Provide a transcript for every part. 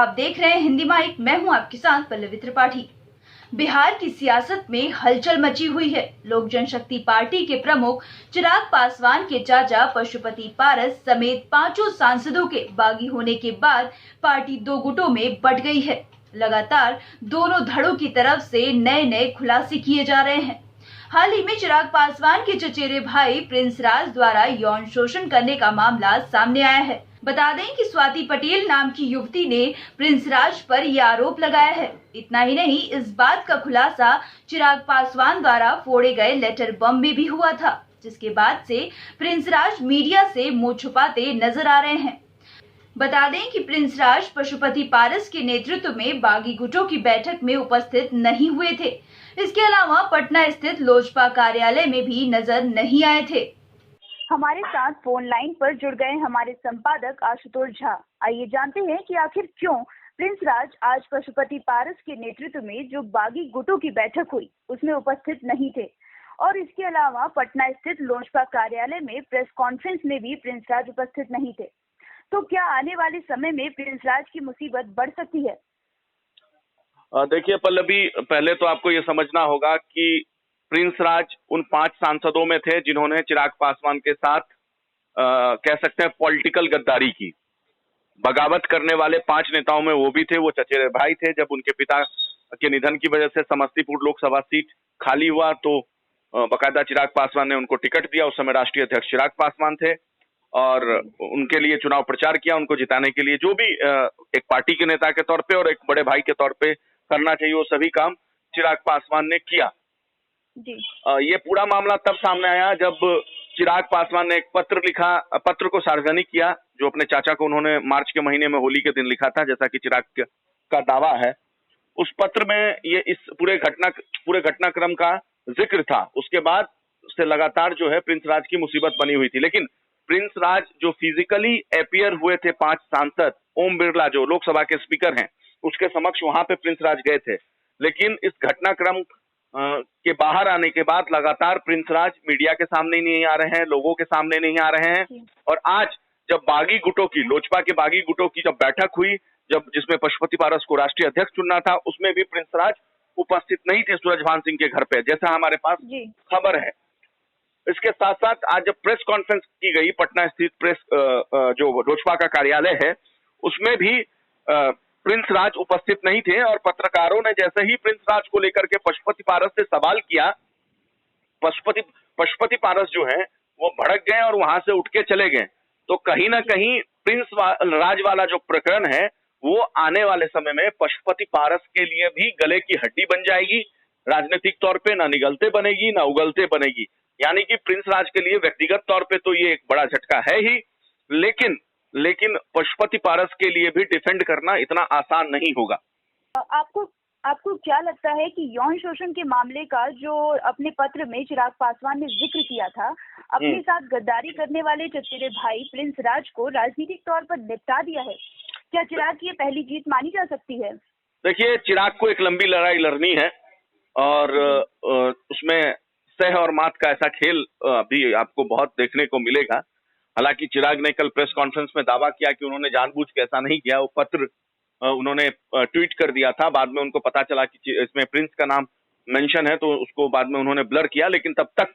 आप देख रहे हैं हिंदी माइक। मैं हूं आपके साथ पल्लवी त्रिपाठी। बिहार की सियासत में हलचल मची हुई है। लोक जनशक्ति पार्टी के प्रमुख चिराग पासवान के चाचा पशुपति पारस समेत 5 सांसदों के बागी होने के बाद पार्टी 2 गुटों में बंट गई है। लगातार दोनों धड़ों की तरफ से नए खुलासे किए जा रहे हैं। हाल ही में चिराग पासवान के चचेरे भाई प्रिंस राज द्वारा यौन शोषण करने का मामला सामने आया है। बता दें कि स्वाति पटेल नाम की युवती ने प्रिंस राज पर यह आरोप लगाया है। इतना ही नहीं, इस बात का खुलासा चिराग पासवान द्वारा फोड़े गए लेटर बम में भी हुआ था, जिसके बाद से प्रिंस राज मीडिया से मुंह छुपाते नजर आ रहे हैं। बता दें कि प्रिंस राज पशुपति पारस के नेतृत्व में बागी गुटों की बैठक में उपस्थित नहीं हुए थे। इसके अलावा पटना स्थित लोजपा कार्यालय में भी नजर नहीं आए थे। हमारे साथ फोन लाइन पर जुड़ गए हमारे संपादक आशुतोष झा। आइए जानते हैं कि आखिर क्यों प्रिंस राज आज पशुपति पारस के नेतृत्व में जो बागी गुटों की बैठक हुई उसमें उपस्थित नहीं थे, और इसके अलावा पटना स्थित लोजपा कार्यालय में प्रेस कॉन्फ्रेंस में भी प्रिंस राज उपस्थित नहीं थे। तो क्या आने वाले समय में प्रिंस राज की मुसीबत बढ़ सकती है? देखिए पल्लवी, पहले तो आपको ये समझना होगा कि प्रिंस राज उन 5 सांसदों में थे जिन्होंने चिराग पासवान के साथ कह सकते हैं पॉलिटिकल गद्दारी की। बगावत करने वाले 5 नेताओं में वो भी थे। वो चचेरे भाई थे। जब उनके पिता के निधन की वजह से समस्तीपुर लोकसभा सीट खाली हुआ तो बकायदा चिराग पासवान ने उनको टिकट दिया। उस समय राष्ट्रीय अध्यक्ष चिराग पासवान थे और उनके लिए चुनाव प्रचार किया। उनको जिताने के लिए जो भी एक पार्टी के नेता के तौर पे और एक बड़े भाई के तौर पे करना चाहिए वो सभी काम चिराग पासवान ने किया जी। ये पूरा मामला तब सामने आया जब चिराग पासवान ने एक पत्र लिखा, पत्र को सार्वजनिक किया जो अपने चाचा को उन्होंने मार्च के महीने में होली के दिन लिखा था, जैसा कि चिराग का दावा है। उस पत्र में ये इस पूरे घटनाक्रम का जिक्र था। उसके बाद से लगातार जो है प्रिंस राज की मुसीबत बनी हुई थी। लेकिन प्रिंस राज जो फिजिकली अपीयर हुए थे 5 सांसद, ओम बिरला जो लोकसभा के स्पीकर हैं उसके समक्ष वहां पे प्रिंस राज गए थे। लेकिन इस घटनाक्रम के बाहर आने के बाद लगातार प्रिंस राज मीडिया के सामने नहीं आ रहे हैं, लोगों के सामने नहीं आ रहे हैं। और आज जब बागी गुटों की, लोजपा के बागी गुटों की जब बैठक हुई, जब जिसमें पशुपति पारस को राष्ट्रीय अध्यक्ष चुनना था, उसमें भी प्रिंस राज उपस्थित नहीं थे सूरजभान सिंह के घर पे, जैसा हमारे पास खबर है। इसके साथ साथ आज जब प्रेस कॉन्फ्रेंस की गई पटना स्थित प्रेस जो लोजपा का कार्यालय है उसमें भी प्रिंस राज उपस्थित नहीं थे। और पत्रकारों ने जैसे ही प्रिंस राज को लेकर के पशुपति पारस से सवाल किया, पशुपति पारस जो है वो भड़क गए और वहां से उठ के चले गए। तो कहीं ना कहीं प्रिंस राज वाला जो प्रकरण है वो आने वाले समय में पशुपति पारस के लिए भी गले की हड्डी बन जाएगी। राजनीतिक तौर पे ना निगलते बनेगी ना उगलते बनेगी। यानी कि प्रिंस राज के लिए व्यक्तिगत तौर पे तो ये एक बड़ा झटका है ही, लेकिन पशुपति पारस के लिए भी डिफेंड करना इतना आसान नहीं होगा। आपको क्या लगता है कि यौन शोषण के मामले का जो अपने पत्र में चिराग पासवान ने जिक्र किया था, अपने साथ गद्दारी करने वाले चचेरे भाई प्रिंस राज को राजनीतिक तौर पर निपटा दिया है? क्या चिराग की ये पहली जीत मानी जा सकती है? देखिए, चिराग को एक लंबी लड़ाई लड़नी है और उसमें सह और मात का ऐसा खेल भी आपको बहुत देखने को मिलेगा। हालांकि चिराग ने कल प्रेस कॉन्फ्रेंस में दावा किया कि उन्होंने जानबूझ के ऐसा नहीं किया। वो पत्र उन्होंने ट्वीट कर दिया था, बाद में उनको पता चला कि इसमें प्रिंस का नाम मेंशन है तो उसको बाद में उन्होंने ब्लर किया। लेकिन तब तक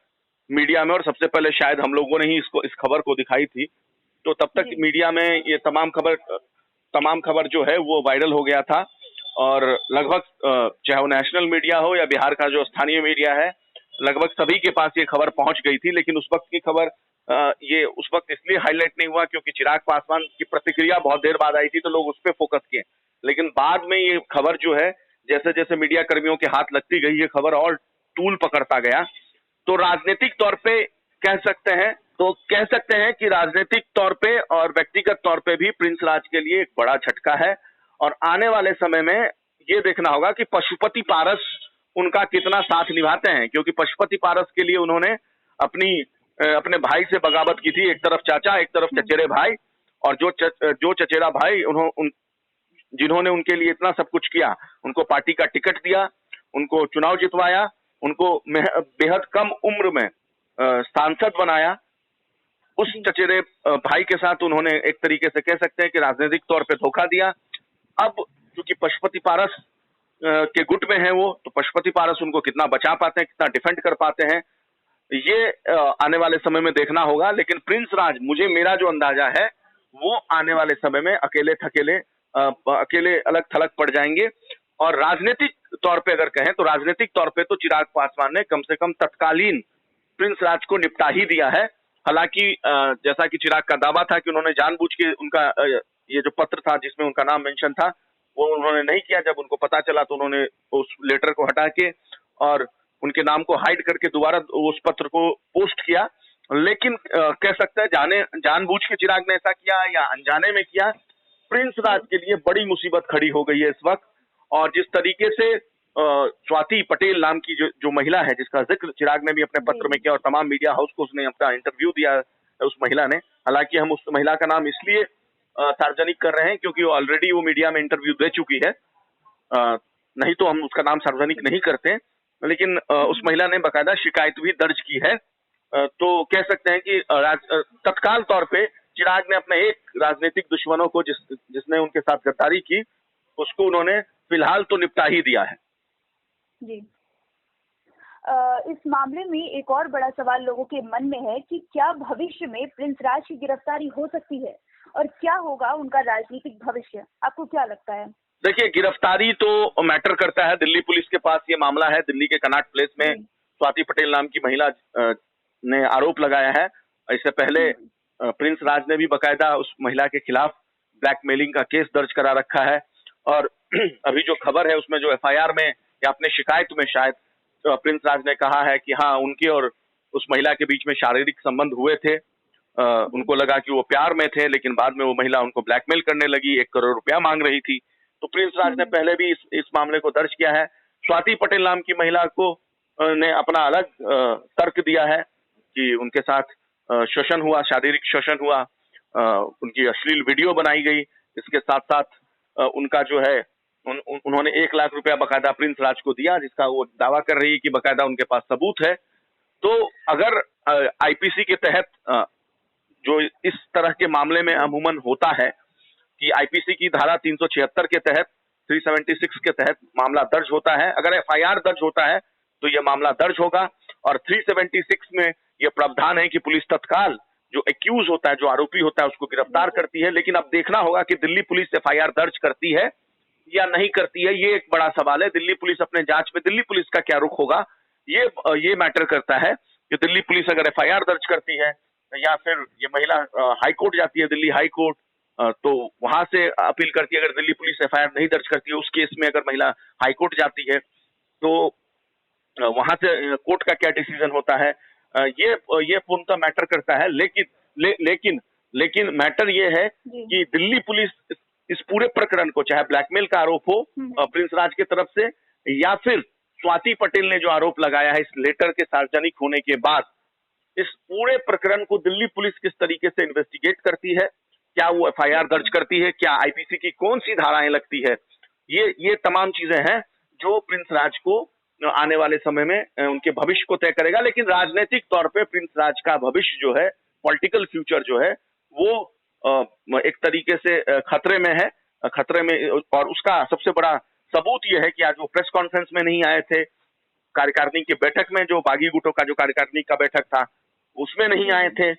मीडिया में, और सबसे पहले शायद हम लोगों ने ही इस खबर को दिखाई थी, तो तब तक मीडिया में ये तमाम खबर जो है वो वायरल हो गया था। और लगभग चाहे वो नेशनल मीडिया हो या बिहार का जो स्थानीय मीडिया है, लगभग सभी के पास ये खबर पहुंच गई थी। लेकिन उस वक्त की खबर ये उस वक्त इसलिए हाईलाइट नहीं हुआ क्योंकि चिराग पासवान की प्रतिक्रिया बहुत देर बाद आई थी तो लोग उस पर फोकस किए। लेकिन बाद में ये खबर जो है, जैसे जैसे मीडिया कर्मियों के हाथ लगती गई, ये खबर और तूल पकड़ता गया। तो राजनीतिक तौर पे कह सकते हैं कि राजनीतिक तौर पे और व्यक्तिगत तौर पे भी प्रिंस राज के लिए एक बड़ा झटका है। और आने वाले समय में ये देखना होगा कि पशुपति पारस उनका कितना साथ निभाते हैं, क्योंकि पशुपति पारस के लिए उन्होंने अपने भाई से बगावत की थी। एक तरफ चाचा, एक तरफ चचेरे भाई, और जो चचेरा भाई जिन्होंने उनके लिए इतना सब कुछ किया, उनको पार्टी का टिकट दिया, उनको चुनाव जितवाया, उनको बेहद कम उम्र में सांसद बनाया, उस चचेरे भाई के साथ उन्होंने एक तरीके से कह सकते हैं कि राजनीतिक तौर पे धोखा दिया। अब क्योंकि पशुपति पारस के गुट में है वो, तो पशुपति पारस उनको कितना बचा पाते हैं, कितना डिफेंड कर पाते हैं, ये आने वाले समय में देखना होगा। लेकिन प्रिंस राज, मेरा जो अंदाजा है वो आने वाले समय में अकेले अलग थलग पड़ जाएंगे। और राजनीतिक तौर पे अगर कहें तो राजनीतिक तौर पे तो चिराग पासवान ने कम से कम तत्कालीन प्रिंस राज को निपटा ही दिया है। हालांकि जैसा कि चिराग का दावा था कि उन्होंने जानबूझ के उनका ये जो पत्र था जिसमें उनका नाम मेंशन था वो उन्होंने नहीं किया। जब उनको पता चला तो उन्होंने उस लेटर को हटा के और उनके नाम को हाइड करके दोबारा उस पत्र को पोस्ट किया। लेकिन कह सकते हैं जानबूझ के चिराग ने ऐसा किया या अनजाने में किया, प्रिंस राज के लिए बड़ी मुसीबत खड़ी हो गई है इस वक्त। और जिस तरीके से स्वाति पटेल नाम की जो महिला है जिसका जिक्र चिराग ने भी अपने पत्र में किया और तमाम मीडिया हाउस को उसने अपना इंटरव्यू दिया उस महिला ने। हालांकि हम उस महिला का नाम इसलिए सार्वजनिक कर रहे हैं क्योंकि वो ऑलरेडी वो मीडिया में इंटरव्यू दे चुकी है, नहीं तो हम उसका नाम सार्वजनिक नहीं करते। लेकिन उस महिला ने बाकायदा शिकायत भी दर्ज की है। तो कह सकते हैं कि तत्काल तौर पे चिराग ने अपने एक राजनीतिक दुश्मनों को जिसने उनके साथ गद्दारी की उसको उन्होंने फिलहाल तो निपटा ही दिया है। जी। इस मामले में एक और बड़ा सवाल लोगों के मन में है कि क्या भविष्य में प्रिंस राज की गिरफ्तारी हो सकती है और क्या होगा उनका राजनीतिक भविष्य, आपको क्या लगता है? देखिए, गिरफ्तारी तो मैटर करता है। दिल्ली पुलिस के पास ये मामला है। दिल्ली के कनॉट प्लेस में स्वाति पटेल नाम की महिला ने आरोप लगाया है। इससे पहले प्रिंस राज ने भी बाकायदा उस महिला के खिलाफ ब्लैकमेलिंग का केस दर्ज करा रखा है। और अभी जो खबर है उसमें जो एफआईआर में या अपने शिकायत में शायद प्रिंस राज ने कहा है कि हाँ, उनके और उस महिला के बीच में शारीरिक संबंध हुए थे। उनको लगा कि वो प्यार में थे, लेकिन बाद में वो महिला उनको ब्लैकमेल करने लगी, 1 करोड़ रुपया मांग रही थी। तो प्रिंस राज ने पहले भी इस मामले को दर्ज किया है। स्वाति पटेल नाम की महिला को ने अपना अलग तर्क दिया है कि उनके साथ शोषण हुआ, शारीरिक शोषण हुआ, उनकी अश्लील वीडियो बनाई गई। इसके साथ साथ उनका जो है उन्होंने 1 लाख रुपया बाकायदा प्रिंस राज को दिया, जिसका वो दावा कर रही है कि बाकायदा उनके पास सबूत है। तो अगर आईपीसी के तहत जो इस तरह के मामले में अमूमन होता है कि आईपीसी की धारा 376 के तहत 376 के तहत मामला दर्ज होता है। अगर एफआईआर दर्ज होता है तो यह मामला दर्ज होगा। और 376 में यह प्रावधान है कि पुलिस तत्काल जो एक्यूज होता है, जो आरोपी होता है, उसको गिरफ्तार करती है। लेकिन अब देखना होगा कि दिल्ली पुलिस एफआईआर दर्ज करती है या नहीं करती है, ये एक बड़ा सवाल है। दिल्ली पुलिस अपने जांच में, दिल्ली पुलिस का क्या रुख होगा, ये मैटर करता है कि दिल्ली पुलिस अगर एफआईआर दर्ज करती है या फिर ये महिला हाई कोर्ट जाती है, दिल्ली हाई कोर्ट, तो वहां से अपील करती है। अगर दिल्ली पुलिस एफआईआर नहीं दर्ज करती है, उस केस में अगर महिला हाई कोर्ट जाती है तो वहां से कोर्ट का क्या डिसीजन होता है, ये पूर्णतः मैटर करता है। लेकिन मैटर ये है कि दिल्ली पुलिस इस पूरे प्रकरण को, चाहे ब्लैकमेल का आरोप हो प्रिंस राज की तरफ से या फिर स्वाति पटेल ने जो आरोप लगाया है इस लेटर के सार्वजनिक होने के बाद, इस पूरे प्रकरण को दिल्ली पुलिस किस तरीके से इन्वेस्टिगेट करती है, क्या वो एफआईआर दर्ज करती है, क्या आईपीसी की कौन सी धाराएं लगती है, ये तमाम चीजें हैं जो प्रिंस राज को आने वाले समय में उनके भविष्य को तय करेगा। लेकिन राजनीतिक तौर पे प्रिंस राज का भविष्य जो है, पॉलिटिकल फ्यूचर जो है, वो एक तरीके से खतरे में है, खतरे में। और उसका सबसे बड़ा सबूत ये है कि आज वो प्रेस कॉन्फ्रेंस में नहीं आए थे, कार्यकारिणी की बैठक में, जो बागी गुटों का जो कार्यकारिणी का बैठक था उसमें नहीं आए थे।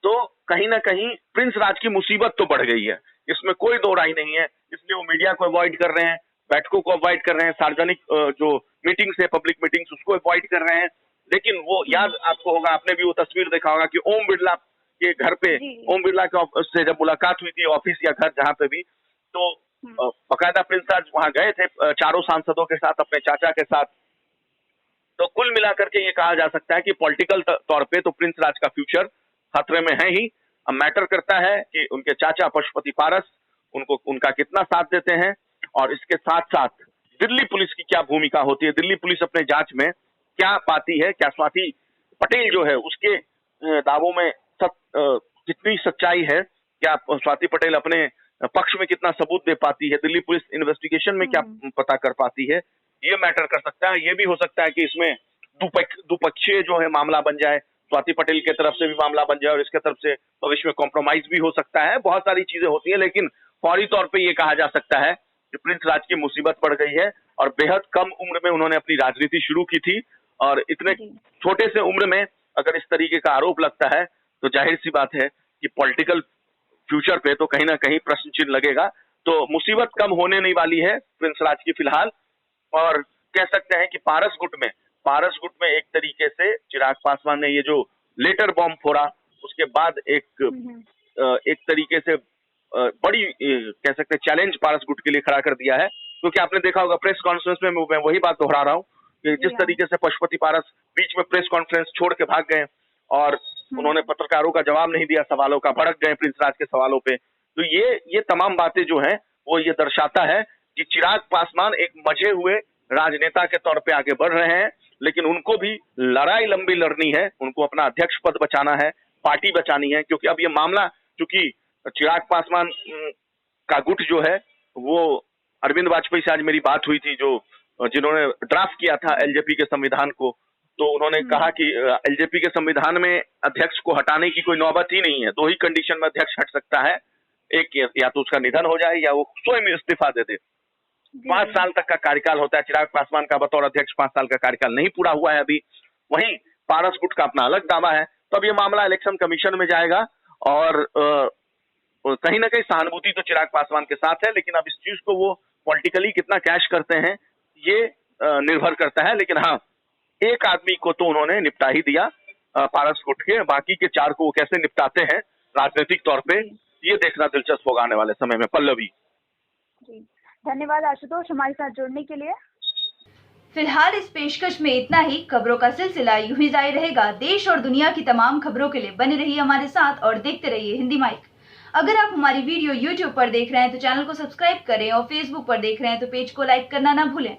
तो कहीं ना कहीं प्रिंस राज की मुसीबत तो बढ़ गई है, इसमें कोई दो राय नहीं है। इसलिए वो मीडिया को अवॉइड कर रहे हैं, बैठकों को अवॉइड कर रहे हैं, सार्वजनिक जो मीटिंग्स है, पब्लिक मीटिंग्स, उसको अवॉइड कर रहे हैं। लेकिन वो याद आपको होगा, आपने भी वो तस्वीर देखा होगा कि ओम बिरला के घर पे, ओम बिरला के से जब मुलाकात हुई थी, ऑफिस या घर जहां पे भी, तो बाकायदा प्रिंस राज वहां गए थे चारों सांसदों के साथ, अपने चाचा के साथ। तो कुल मिलाकर के ये कहा जा सकता है कि पॉलिटिकल तौर पे तो प्रिंस राज का फ्यूचर खतरे में है ही। अब मैटर करता है कि उनके चाचा पशुपति पारस उनका कितना साथ देते हैं, और इसके साथ साथ दिल्ली पुलिस की क्या भूमिका होती है, दिल्ली पुलिस अपने जांच में क्या पाती है, क्या स्वाति पटेल जो है उसके दावों में कितनी सच्चाई है, क्या स्वाति पटेल अपने पक्ष में कितना सबूत दे पाती है, दिल्ली पुलिस इन्वेस्टिगेशन में क्या पता कर पाती है, ये मैटर कर सकता है। ये भी हो सकता है कि इसमें दुपक्षीय जो है मामला बन जाए, स्वाति पटेल के तरफ से भी मामला बन जाए और इसके तरफ से भविष्य में कॉम्प्रोमाइज भी हो सकता है। बहुत सारी चीजें होती है, लेकिन फौरी तौर पे ये कहा जा सकता है कि प्रिंस राज की मुसीबत पड़ गई है और बेहद कम उम्र में उन्होंने अपनी राजनीति शुरू की थी और इतने छोटे से उम्र में अगर इस तरीके का आरोप लगता है तो जाहिर सी बात है कि पॉलिटिकल फ्यूचर पे तो कहीं ना कहीं प्रश्न चिन्ह लगेगा। तो मुसीबत कम होने नहीं वाली है प्रिंस राज की फिलहाल। और कह सकते हैं कि पारस गुट में एक तरीके से चिराग पासवान ने ये जो लेटर बॉम्ब फोड़ा, उसके बाद एक तरीके से बड़ी कह सकते हैं चैलेंज पारस गुट के लिए खड़ा कर दिया है। क्योंकि आपने देखा होगा प्रेस कॉन्फ्रेंस में मैं वही बात दोहरा रहा हूँ कि जिस तरीके से पशुपति पारस बीच में प्रेस कॉन्फ्रेंस छोड़ के भाग गए और उन्होंने पत्रकारों का जवाब नहीं दिया, सवालों का, भड़क गए प्रिंस राज के सवालों पे। तो ये तमाम बातें जो हैं वो ये दर्शाता है कि चिराग पासवान एक मजे हुए राजनेता के तौर पे आगे बढ़ रहे हैं, लेकिन उनको भी लड़ाई लंबी लड़नी है, उनको अपना अध्यक्ष पद बचाना है, पार्टी बचानी है। क्योंकि अब ये मामला, चूंकि चिराग पासवान का गुट जो है वो अरविंद वाजपेयी से आज मेरी बात हुई थी, जो जिन्होंने ड्राफ्ट किया था एलजेपी के संविधान को, तो उन्होंने कहा कि एलजेपी के संविधान में अध्यक्ष को हटाने की कोई नौबत ही नहीं है। 2 ही कंडीशन में अध्यक्ष हट सकता है, एक या तो उसका निधन हो जाए या वो स्वयं इस्तीफा दे दे। 5 साल तक का कार्यकाल होता है। चिराग पासवान का बतौर अध्यक्ष 5 साल का कार्यकाल नहीं पूरा हुआ है अभी। वहीं पारस गुट का अपना अलग दावा है। तो अब ये मामला इलेक्शन कमीशन में जाएगा और कहीं ना कहीं सहानुभूति तो चिराग पासवान के साथ है, लेकिन अब इस चीज को वो पॉलिटिकली कितना कैश करते हैं ये निर्भर करता है। लेकिन हाँ, एक आदमी को तो उन्होंने निपटा ही दिया पारस गुट के, बाकी के 4 को वो कैसे निपटाते हैं राजनीतिक तौर पे, ये देखना दिलचस्प होगा आने वाले समय में। पल्लवी जी, धन्यवाद आशुतोष हमारे साथ जुड़ने के लिए। फिलहाल इस पेशकश में इतना ही। खबरों का सिलसिला यूं ही जारी रहेगा। देश और दुनिया की तमाम खबरों के लिए बने रहिए हमारे साथ और देखते रहिए हिंदी माइक। अगर आप हमारी वीडियो YouTube पर देख रहे हैं तो चैनल को सब्सक्राइब करें और Facebook पर देख रहे हैं तो पेज को लाइक करना ना भूलें।